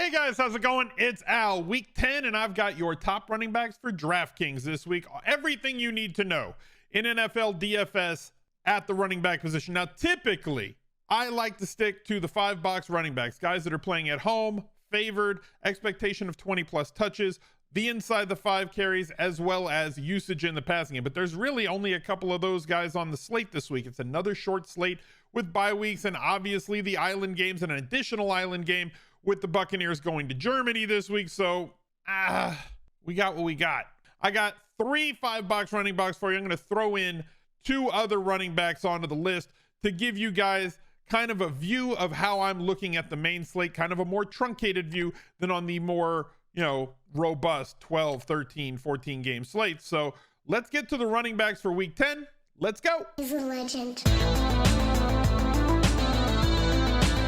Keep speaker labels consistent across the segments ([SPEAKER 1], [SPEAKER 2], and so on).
[SPEAKER 1] Hey guys, how's it going? It's Al, week 10, and I've got your top running backs for DraftKings this week. Everything you need to know in NFL DFS at the running back position. Now, typically, I like to stick to the 5-box running backs, guys that are playing at home, favored, expectation of 20 plus touches, the inside the 5 carries, as well as usage in the passing game. But there's really only a couple of those guys on the slate this week. It's another short slate with bye weeks, and obviously the island games and an additional island game with the Buccaneers going to Germany this week. So we got what we got. I got 3 5-box running backs for you. I'm going to throw in 2 other running backs onto the list to give you guys kind of a view of how I'm looking at the main slate, kind of a more truncated view than on the more, robust 12, 13, 14 game slate. So let's get to the running backs for week 10. Let's go.
[SPEAKER 2] He's a legend.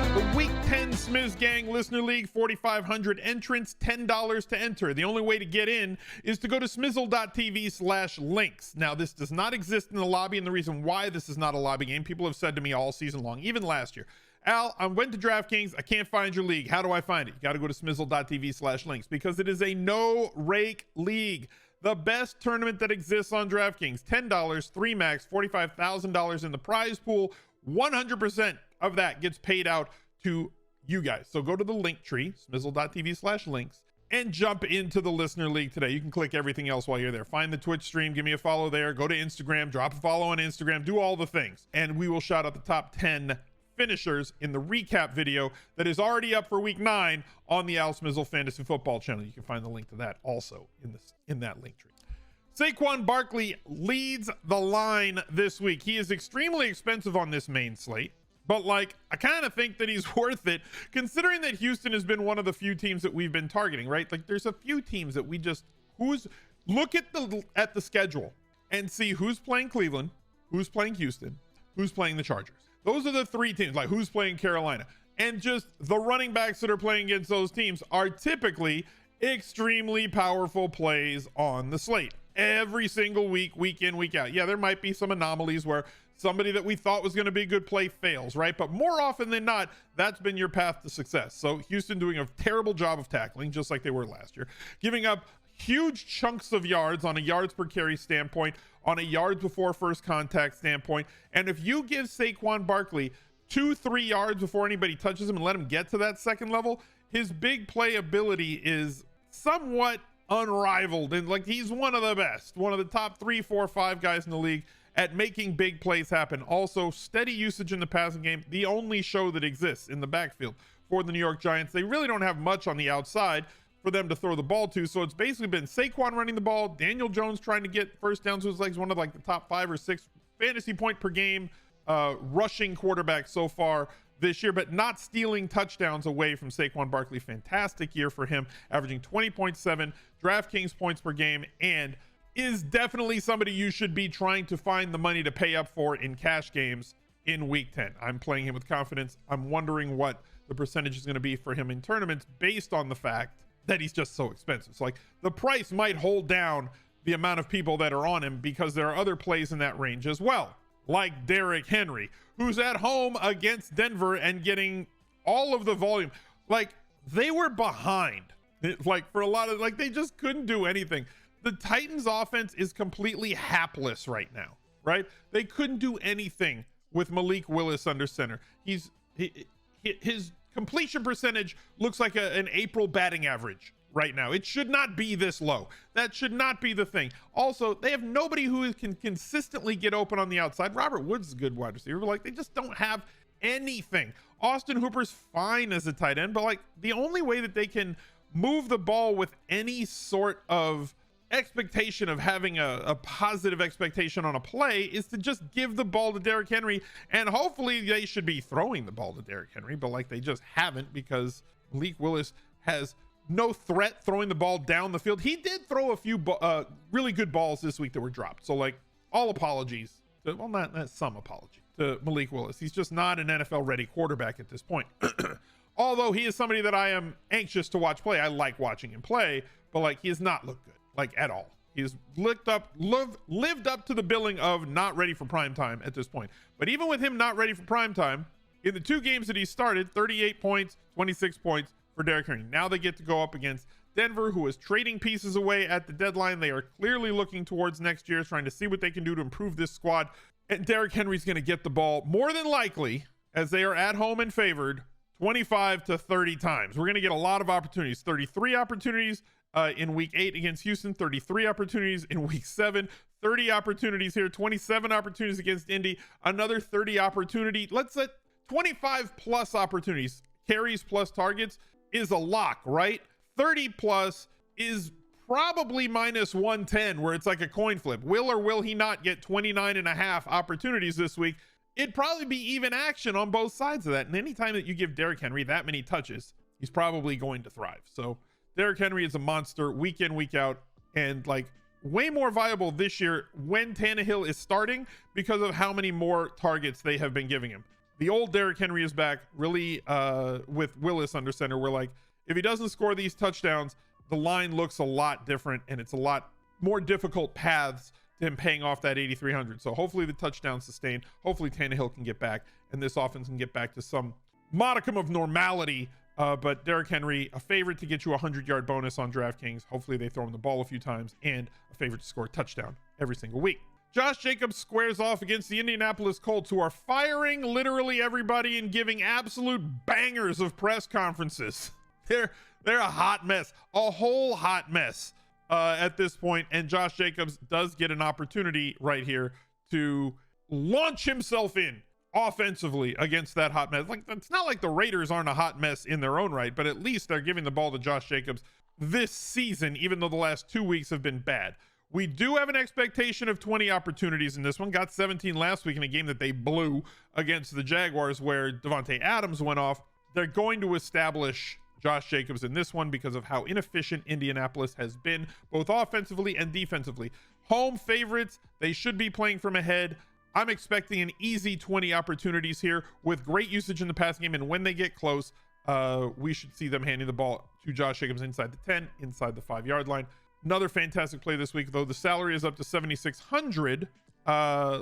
[SPEAKER 1] The Week 10 Smiz Gang Listener League, 4,500 entrants, $10 to enter. The only way to get in is to go to smizzle.tv/links. Now, this does not exist in the lobby, and the reason why this is not a lobby game, people have said to me all season long, even last year, Al, I went to DraftKings, I can't find your league. How do I find it? You got to go to smizzle.tv/links because it is a no-rake league. The best tournament that exists on DraftKings. $10, 3 max, $45,000 in the prize pool. 100% of that gets paid out to you guys. So go to the link tree, smizzle.tv/links, and jump into the listener league today. You can click everything else while you're there. Find the Twitch stream, give me a follow there, go to Instagram, drop a follow on Instagram, do all the things. And we will shout out the top 10 finishers in the recap video that is already up for week 9 on the Al Smizzle Fantasy Football channel. You can find the link to that also in that link tree. SAQUON Barkley leads the line this week. He is extremely expensive on this main slate, but I kind of think that he's worth it considering that Houston has been one of the few teams that we've been targeting, right? There's a few teams that we just look at the schedule and see who's playing Cleveland, who's playing Houston, who's playing the Chargers. Those are the 3 teams, who's playing Carolina. And just the running backs that are playing against those teams are typically extremely powerful plays on the slate. Every single week, week in, week out. Yeah, there might be some anomalies where somebody that we thought was going to be a good play fails, right? But more often than not, that's been your path to success. So Houston doing a terrible job of tackling, just like they were last year, giving up huge chunks of yards on a yards per carry standpoint, on a yards before first contact standpoint. And if you give SAQUON Barkley 2-3 yards before anybody touches him and let him get to that second level, his big play ability is somewhat unrivaled, and he's one of the best, one of the top 3, 4, 5 guys in the league at making big plays happen. Also, steady usage in the passing game, the only show that exists in the backfield for the New York Giants. They really don't have much on the outside for them to throw the ball to, so it's basically been SAQUON running the ball, Daniel Jones trying to get first downs with his legs, one of the top 5 or 6 fantasy point per game rushing quarterbacks so far this year, but not stealing touchdowns away from SAQUON Barkley. Fantastic year for him, averaging 20.7 DraftKings points per game, and is definitely somebody you should be trying to find the money to pay up for in cash games in week 10. I'm playing him with confidence. I'm wondering what the percentage is going to be for him in tournaments based on the fact that he's just so expensive. So the price might hold down the amount of people that are on him because there are other plays in that range as well, like Derrick Henry, who's at home against Denver and getting all of the volume. They were behind for a lot of, they just couldn't do anything. The Titans offense is completely hapless right now, right? They couldn't do anything with Malik Willis under center. His completion percentage looks like an April batting average right now. It should not be this low. That should not be the thing. Also, they have nobody who can consistently get open on the outside. Robert Woods is a good wide receiver, but they just don't have anything. Austin Hooper's fine as a tight end, but the only way that they can move the ball with any sort of expectation of having a positive expectation on a play is to just give the ball to Derrick Henry, and hopefully they should be throwing the ball to Derrick Henry, but they just haven't, because Malik Willis has no threat throwing the ball down the field. He did throw a few really good balls this week that were dropped, so all apologies not some apology to Malik Willis. He's just not an NFL ready quarterback at this point. Although he is somebody that I am anxious to watch play. I like watching him play, but he has not looked good at all. He has lived up to the billing of not ready for prime time at this point. But even with him not ready for prime time, in the 2 games that he started, 38 points, 26 points for Derrick Henry. Now they get to go up against Denver, who is trading pieces away at the deadline. They are clearly looking towards next year, trying to see what they can do to improve this squad. And Derrick Henry's going to get the ball more than likely, as they are at home and favored, 25 to 30 times. We're going to get a lot of opportunities. 33 opportunities in week 8 against Houston, 33 opportunities in week 7, 30 opportunities here, 27 opportunities against Indy, another 30 opportunity. Let's set 25 plus opportunities. Carries plus targets is a lock, right? 30 plus is probably minus 110, where it's like a coin flip. Will or will he not get 29 and a half opportunities this week? It'd probably be even action on both sides of that. And anytime that you give Derrick Henry that many touches, he's probably going to thrive. So Derrick Henry is a monster week in, week out, and like way more viable this year when Tannehill is starting because of how many more targets they have been giving him. The old Derrick Henry is back, really, with Willis under center. We're like, if he doesn't score these touchdowns, the line looks a lot different, and it's a lot more difficult paths to him paying off that 8,300. So hopefully the touchdown sustained. Hopefully Tannehill can get back, and this offense can get back to some modicum of normality. But Derrick Henry, a favorite to get you a 100-yard bonus on DraftKings. Hopefully they throw him the ball a few times, and a favorite to score a touchdown every single week. Josh Jacobs squares off against the Indianapolis Colts, who are firing literally everybody and giving absolute bangers of press conferences. They're a hot mess, a whole hot mess at this point. And Josh Jacobs does get an opportunity right here to launch himself in offensively against that hot mess. Like, it's not like the Raiders aren't a hot mess in their own right, but at least they're giving the ball to Josh Jacobs this season, even though the last 2 weeks have been bad. We do have an expectation of 20 opportunities in this one. Got 17 last week in a game that they blew against the Jaguars, where Devontae Adams went off. They're going to establish Josh Jacobs in this one because of how inefficient Indianapolis has been, both offensively and defensively. Home favorites, they should be playing from ahead. I'm expecting an easy 20 opportunities here with great usage in the passing game, and when they get close, we should see them handing the ball to Josh Jacobs inside the 10, inside the 5-yard line. Another fantastic play this week, though. The salary is up to 7,600.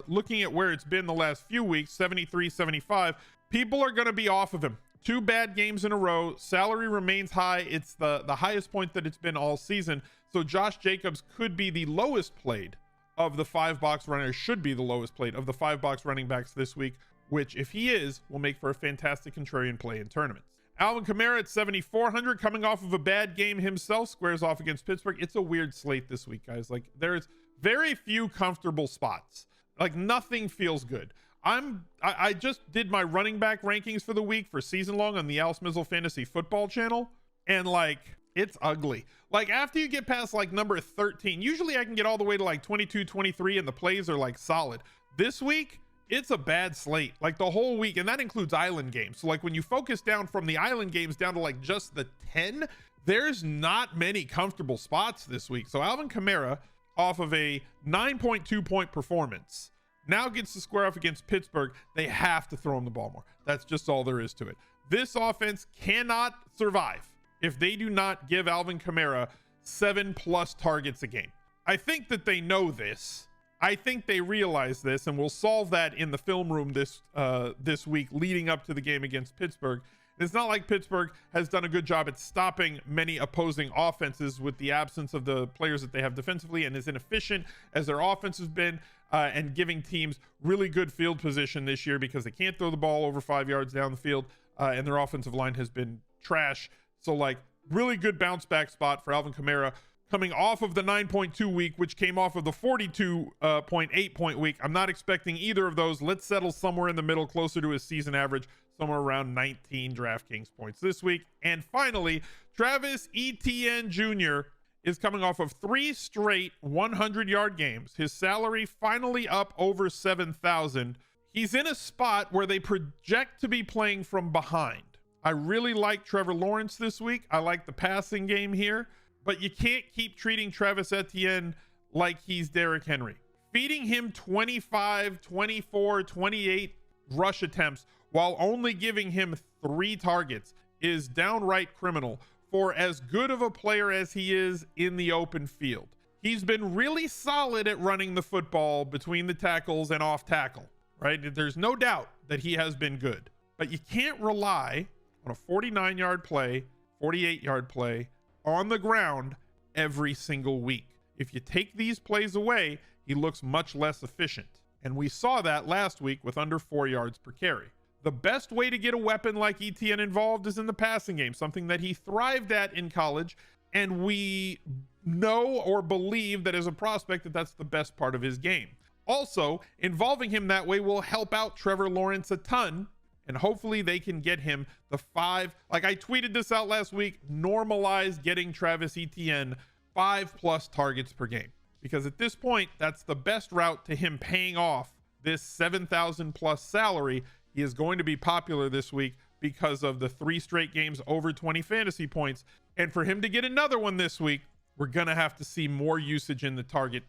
[SPEAKER 1] Looking at where it's been the last few weeks, 73, 75. People are going to be off of him. 2 bad games in a row. Salary remains high. It's the highest point that it's been all season. So Josh Jacobs could be the lowest played of the 5-box runners, should be the lowest played of the 5-box running backs this week, which, if he is, will make for a fantastic contrarian play in tournaments. Alvin Kamara at 7,400, coming off of a bad game himself, squares off against Pittsburgh. It's a weird slate this week, guys. Like, there's very few comfortable spots. Like, nothing feels good. I just did my running back rankings for the week for season long on the smizzle Fantasy Football channel, and like, it's ugly. Like, after you get past like number 13, usually I can get all the way to like 22, 23, and the plays are like solid. This week, it's a bad slate, like the whole week, and that includes island games. So like, when you focus down from the island games down to like just the 10, there's not many comfortable spots this week. So Alvin Kamara, off of a 9.2 point performance, now gets to square off against Pittsburgh. They have to throw him the ball more. That's just all there is to it. This offense cannot survive if they do not give Alvin Kamara 7+ targets a game. I think that they know this. I think they realize this, and we'll solve that in the film room this week leading up to the game against Pittsburgh. It's not like Pittsburgh has done a good job at stopping many opposing offenses with the absence of the players that they have defensively, and as inefficient as their offense has been, and giving teams really good field position this year because they can't throw the ball over 5 yards down the field, and their offensive line has been trash. So like, really good bounce back spot for Alvin Kamara coming off of the 9.2 week, which came off of the 42.8 point week. I'm not expecting either of those. Let's settle somewhere in the middle, closer to his season average, somewhere around 19 DraftKings points this week. And finally, Travis Etienne Jr. is coming off of 3 straight 100-yard games. His salary finally up over 7,000. He's in a spot where they project to be playing from behind. I really like Trevor Lawrence this week. I like the passing game here, but you can't keep treating Travis Etienne like he's Derrick Henry. Feeding him 25, 24, 28 rush attempts while only giving him 3 targets is downright criminal for as good of a player as he is in the open field. He's been really solid at running the football between the tackles and off tackle, right? There's no doubt that he has been good, but you can't rely on a 49-yard play 48-yard play on the ground every single week. If you take these plays away, he looks much less efficient. And we saw that last week with under 4 yards per carry. The best way to get a weapon like ETN involved is in the passing game, something that he thrived at in college. And we know or believe that as a prospect that that's the best part of his game. Also, involving him that way will help out Trevor Lawrence a ton. And hopefully they can get him the 5. Like I tweeted this out last week, normalize getting Travis Etienne 5+ targets per game. Because at this point, that's the best route to him paying off this 7,000+ salary. He is going to be popular this week because of the 3 straight games over 20 fantasy points. And for him to get another one this week, we're going to have to see more usage in the target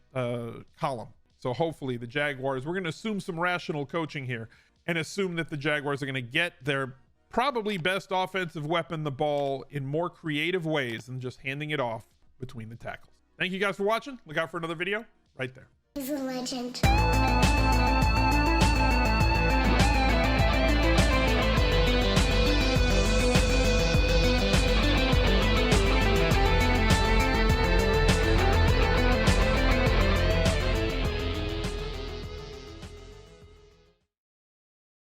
[SPEAKER 1] column. So hopefully the Jaguars, we're going to assume some rational coaching here and assume that the Jaguars are going to get their probably best offensive weapon the ball in more creative ways than just handing it off between the tackles. Thank you guys for watching. Look out for another video right there.
[SPEAKER 2] He's a legend.